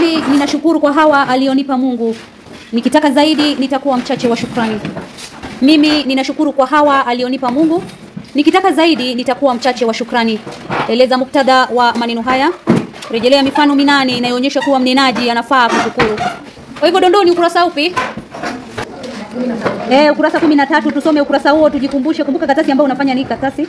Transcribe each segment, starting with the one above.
Mimi ninashukuru kwa hawa alionipa Mungu. Nikitaka zaidi nitakuwa mchache wa shukrani. Mimi ninashukuru kwa hawa alionipa Mungu. Nikitaka zaidi nitakuwa mchache wa shukrani. Eleza muktadha wa maneno haya. Rejelea mifano 8 inayoonyesha kuwa mnenaji anafaa kushukuru. Kwa hivyo dondoo ni ukurasa upi? Ukurasa 13. Tusome ukurasa huo tujikumbushe. Kumbuka karatasi ambayo unafanya ni karatasi.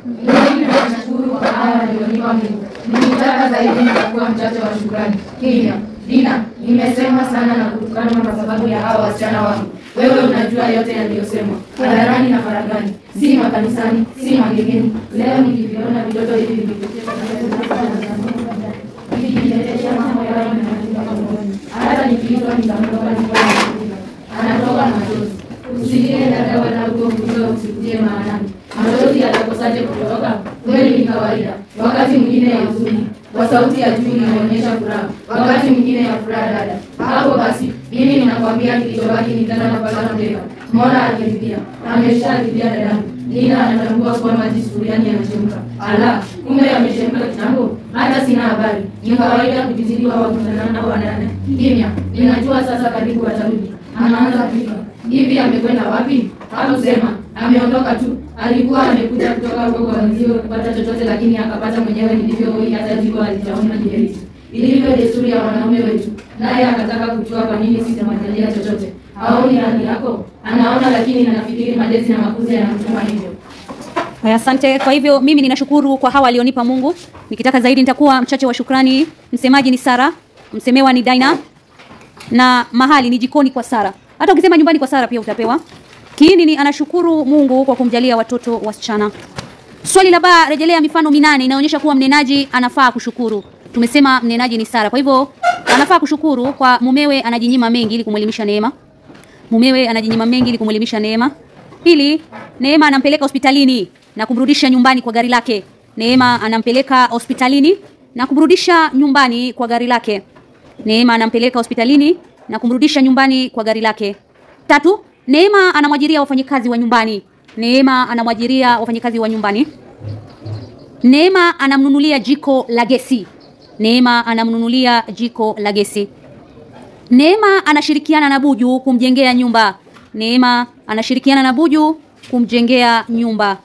Mimi ninashukuru kwa hawa alionipa Mungu. Nikitaka zaidi nitakuwa mchache wa shukrani. Kimya. Dina, nimesema sana na kutukana kwa sababu ya hawa wasichana wangu. Wewe unajua yote yaliyosemwa. Hadharani na faragani. Si makanisani, si magengeni. Leo nikiviona vitoto hivi vikitokea mambo yao hata nikiitwa nitamtoka anatoka machozi. Usikie dada wanauko kutoka usikuje maanani. Machozi yatakosaje kutoka? Kweli ni kawaida. Wakati mwingine ya huzuni, kwa sauti ya juu inaonyesha furaha. Wakati mwingine ya furaha dada. Hapo basi, mimi ninakwambia kilichobaki ni tena kupata mbega. Mola aliridhia. Amesharidhia dadangu. Nina anatambua kuwa maji sufuriani yanachemka. Ala, kumbe yamechemka kitambo. Hata sina habari. Ni kawaida kujizidiwa wakutana na wanane. Kimya, ninajua sasa karibu watarudi. Anaanza kupika. Hivi amekwenda wapi? Hakusema. Ameondoka tu. Alikuwa amekuja kutoka huko kwa wenzio kupata chochote lakini akapata mwenyewe nilivyo hoi hata jiko alijaona jieliti. Ilivyo desturi ya wanaume wetu. Naye akataka kujua kwa nini sisi tunamwandalia chochote. Haoni hali yako? Anaona lakini nafikiri malezi na makuzi yanamtuma hivyo. Haya, asante. Kwa hivyo mimi ninashukuru kwa hawa alionipa Mungu. Nikitaka zaidi nitakuwa mchache wa shukrani. Msemaji ni Sara, msemewa ni Dina, na mahali ni jikoni kwa Sara. Hata ukisema nyumbani kwa Sara pia utapewa. Kiini ni anashukuru Mungu kwa kumjalia watoto wasichana. Swali la ba, rejelea mifano 8 inaonyesha kuwa mnenaji anafaa kushukuru. Tumesema mnenaji ni Sara. Kwa hivyo anafaa kushukuru kwa mumewe anajinyima mengi ili kumwelimisha Neema. Mumewe anajinyima mengi ili kumwelimisha Neema. Pili, Neema anampeleka hospitalini na kumrudisha nyumbani kwa gari lake. Neema anampeleka hospitalini na kumrudisha nyumbani kwa gari lake. Neema anampeleka hospitalini na kumrudisha nyumbani kwa gari lake. Tatu, Neema anamwajiria wafanyikazi wa nyumbani. Neema anamwajiria wafanyikazi wa nyumbani. Neema anamnunulia jiko la gesi. Neema anamnunulia jiko la gesi. Neema anashirikiana na Buju kumjengea nyumba. Neema anashirikiana na Buju kumjengea nyumba.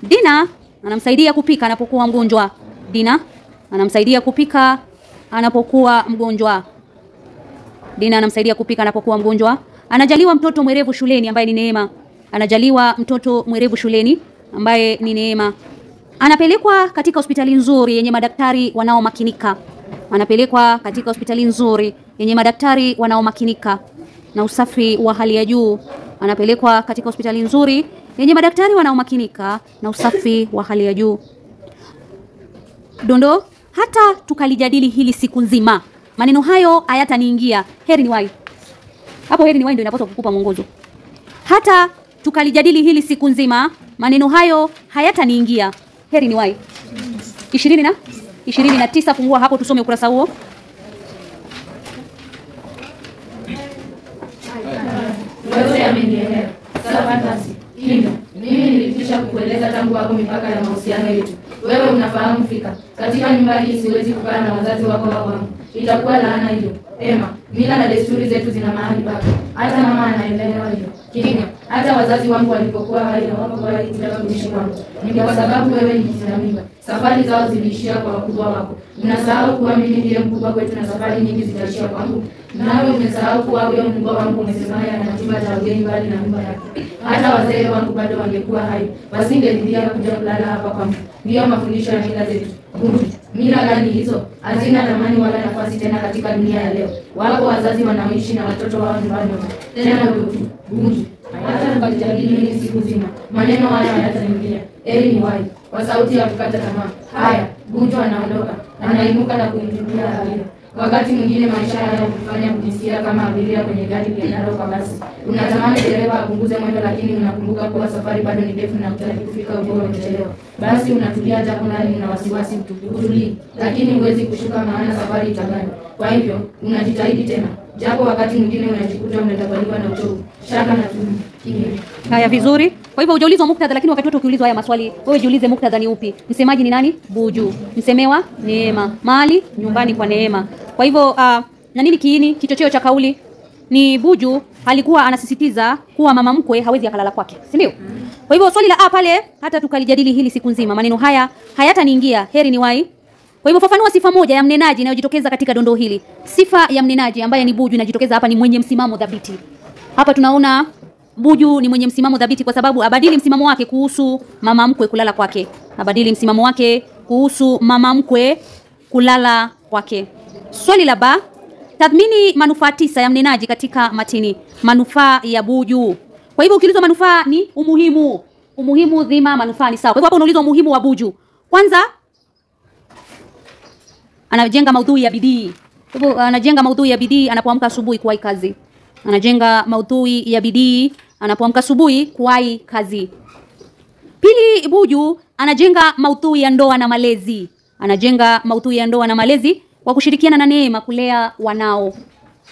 Dina anamsaidia kupika anapokuwa mgonjwa. Dina anamsaidia kupika anapokuwa mgonjwa. Dina anamsaidia kupika anapokuwa mgonjwa. Anajaliwa mtoto mwerevu shuleni ambaye ni Neema. Anajaliwa mtoto mwerevu shuleni ambaye ni Neema. Anapelekwa katika hospitali nzuri yenye madaktari wanaomakinika. Anapelekwa katika hospitali nzuri yenye madaktari wanaomakinika na usafi wa hali ya juu. Anapelekwa katika hospitali nzuri yenye madaktari wanaomakinika na usafi wa hali ya juu. Dondo, hata tukalijadili hili siku nzima. Maneno hayo hayataniingia. Heri ni wai. Hapo heri ni wai ndio inapaswa kukupa mwongozo. Hata tukalijadili hili siku nzima. Maneno hayo hayataniingia. Heri ni wai. 29 fungua hapo tusome ukurasa huo. Wewe amenielewa. Sawa basi. Hivyo, mimi nilikwisha kukueleza tangu hapo mipaka ya mahusiano yetu. Wewe unafahamu fika. Katika nyumba hii siwezi kukaa na wazazi wako wangu. Itakuwa laana hiyo. Ema, mila na desturi zetu zina mahali pake. Hata mama anaelewa hiyo. Kinga, hata wazazi wangu walipokuwa hai na wako kwa kutaka kuishi kwangu. Ni kwa sababu wewe ni kijana mimba. Safari zao ziliishia kwa wakubwa wako. Unasahau kuwa mimi ndiye mkubwa kwetu na safari nyingi zitaishia kwangu. Nawe umesahau kuwa wewe mkubwa wangu umesemaya na chumba cha ugeni mbali na nyumba yako. Hata wazee wangu bado wangekuwa hai. Wasingeridhia kuja kulala hapa kwangu. Ndiyo mafundisho ya mila zetu. Mila gani hizo? Hazina thamani wala nafasi tena katika dunia ya leo. Wapo wazazi wanaoishi na watoto wao nyumbani. Tena Bunju. Hata tukajadili hili siku nzima. Maneno haya hayataniingia. Eli ni wai. Kwa sauti ya kukata tamaa. Haya, Bunju anaondoka. Anainuka na kuingilia Abiria. Wakati mwingine maisha haya hufanya kujisikia kama abiria kwenye gari liendalo kwa basi. Unatamani dereva apunguze mwendo lakini unakumbuka kuwa safari bado ni ndefu na hutaki kufika ukiwa umechelewa. Basi unatulia japo ndani una wasiwasi utulii, lakini huwezi kushuka maana safari itagani. Kwa hivyo unajitahidi tena. Japo wakati mwingine unajikuta umetabaliwa na uchovu, shaka na kimya. Haya, vizuri. Kwa hivyo hujaulizwa muktadha, lakini wakati wote ukiulizwa haya maswali, wewe jiulize muktadha ni upi. Msemaji ni nani? Buju. Msemewa Neema. Mali nyumbani kwa Neema. Kwa hivyo Na nini kiini, kichocheo cha kauli? Ni Buju alikuwa anasisitiza kuwa mama mkwe hawezi akalala kwake, si ndio? Kwa hivyo swali la A pale hata tukalijadili hili siku nzima. Maneno haya hayataniingia, heri ni wai. Kwa hivyo fafanua sifa moja ya mnenaji inayojitokeza katika dondoo hili. Sifa ya mnenaji ambaye ni Buju inajitokeza hapa ni mwenye msimamo thabiti. Hapa tunaona Buju ni mwenye msimamo thabiti kwa sababu abadili msimamo wake kuhusu mama mkwe kulala kwake. Abadili msimamo wake kuhusu mama mkwe kulala kwake. Swali la ba, tathmini manufaa 9 ya mnenaji katika matini. Manufaa ya Buju. Kwa hivyo ukiulizwa manufaa ni umuhimu. Umuhimu, dhima, manufaa ni sawa. Kwa hivyo hapo unaulizwa umuhimu wa Buju. Kwanza anajenga maudhui ya bidii. Kwa hivyo anajenga maudhui ya bidii anapoamka asubuhi kuwahi kazi. Anajenga maudhui ya bidii anapoamka asubuhi kuwahi kazi. Pili, Buju anajenga maudhui ya ndoa na malezi. Anajenga maudhui ya ndoa na malezi kwa kushirikiana na Neema kulea wanao.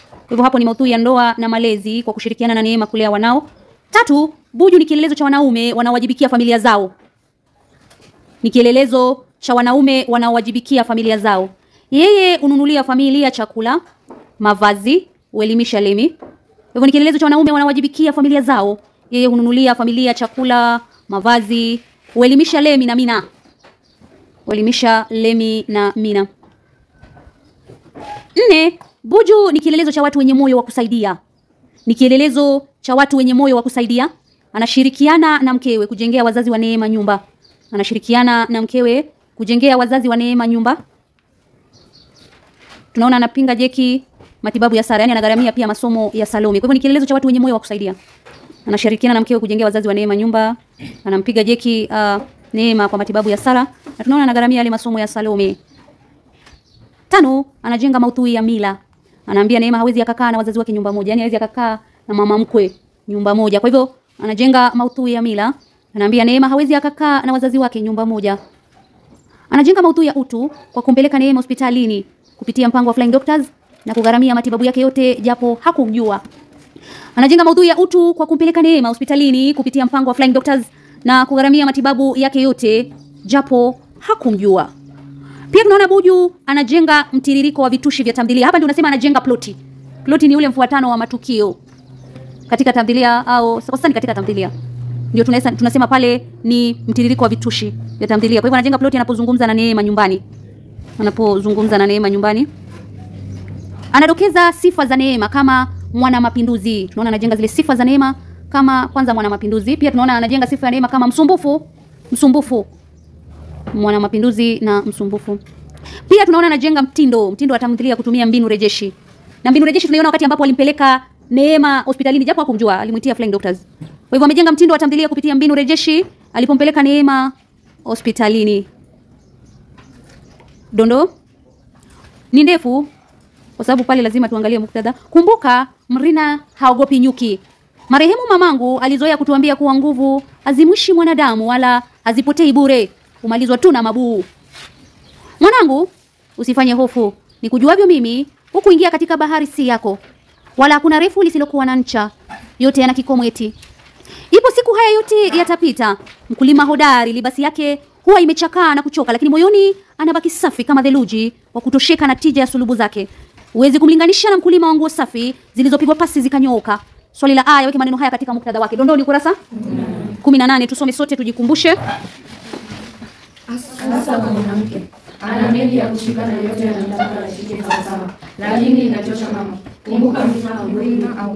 Kwa hivyo hapo ni maudhui ya ndoa na malezi kwa kushirikiana na Neema kulea wanao. Tatu, Buju ni kielelezo cha wanaume wanaowajibikia familia zao. Ni kielelezo cha wanaume wanaowajibikia familia zao. Yeye ununulia familia chakula, mavazi, uelimisha Lemi. Hivyo ni kielelezo cha wanaume wanaowajibikia familia zao. Yeye ununulia familia chakula, mavazi, uelimisha Lemi na Mina. Uelimisha Lemi na Mina. 4, Buju ni kielelezo cha watu wenye moyo wa kusaidia. Ni kielelezo cha watu wenye moyo wa kusaidia. Anashirikiana na mkewe kujengea wazazi wa Neema nyumba. Anashirikiana na mkewe kujengea wazazi wa Neema nyumba. Tunaona anapinga jeki matibabu ya Sara, yani anagharamia pia masomo ya Salome. Kwa hivyo ni kielelezo cha watu wenye moyo wa kusaidia. Anashirikiana na mkewe kujengea wazazi wa Neema nyumba. Anampiga jeki Neema kwa matibabu ya Sara. Na tunaona anagharamia yale masomo ya Salome. 5, anajenga maudhui ya mila. Anaambia Neema hawezi akakaa na wazazi wake nyumba moja, yani hawezi akakaa na mama mkwe nyumba moja. Kwa hivyo anajenga maudhui ya mila. Anaambia Neema hawezi akakaa na wazazi wake nyumba moja. Anajenga maudhui ya utu kwa kumpeleka Neema hospitalini kupitia mpango wa Flying Doctors na kugharamia matibabu yake yote japo hakumjua. Anajenga maudhui ya utu kwa kumpeleka Neema hospitalini kupitia mpango wa Flying Doctors na kugharamia matibabu yake yote japo hakumjua. Pia tunaona Buju anajenga mtiririko wa vitushi vya tamthilia. Hapa ndio unasema anajenga ploti. Ploti ni ule mfuatano wa matukio katika tamthilia au sasa katika tamthilia. Ndio tunasema pale ni mtiririko wa vitushi vya tamthilia. Kwa hivyo anajenga ploti anapozungumza na Neema nyumbani. Anapozungumza na Neema nyumbani. Anadokeza sifa za Neema kama mwana mapinduzi. Tunaona anajenga zile sifa za Neema kama kwanza mwana mapinduzi. Pia tunaona anajenga sifa ya Neema kama msumbufu. Mwana mapinduzi na msumbufu. Pia tunaona anajenga mtindo wa tamthilia kutumia mbinu rejeshi. Na mbinu rejeshi tunaiona wakati ambapo alimpeleka Neema hospitalini japo hakumjua, alimuitia Flying Doctors. Kwa hivyo amejenga mtindo wa tamthilia kupitia mbinu rejeshi alipompeleka Neema hospitalini. Dondo ni ndefu kwa sababu pale lazima tuangalie muktadha. Kumbuka Mrina haogopi nyuki. Marehemu mamangu alizoea kutuambia kuwa nguvu hazimwishi mwanadamu wala hazipotei bure, umalizwa tu na mabuu. Mwanangu, usifanye hofu. Nikujuavyo mimi, hukuingia katika bahari si yako. Wala hakuna refu lisilokuwa na ncha. Yote yana kikomo eti. Ipo siku haya yote yatapita. Mkulima hodari libasi yake huwa imechakaa na kuchoka, lakini moyoni anabaki safi kama theluji kwa kutosheka na tija ya sulubu zake. Uwezi kumlinganisha na mkulima wa nguo safi zilizopigwa pasi zikanyooka. Swali la aya, weke maneno haya katika muktadha wake. Dondoni kurasa 18, tusome sote tujikumbushe. Sasa kwa mwanamke ana mengi ya kushika na yote yanataka ashike sawa, lakini inachosha mama. Kumbuka mfano mwema au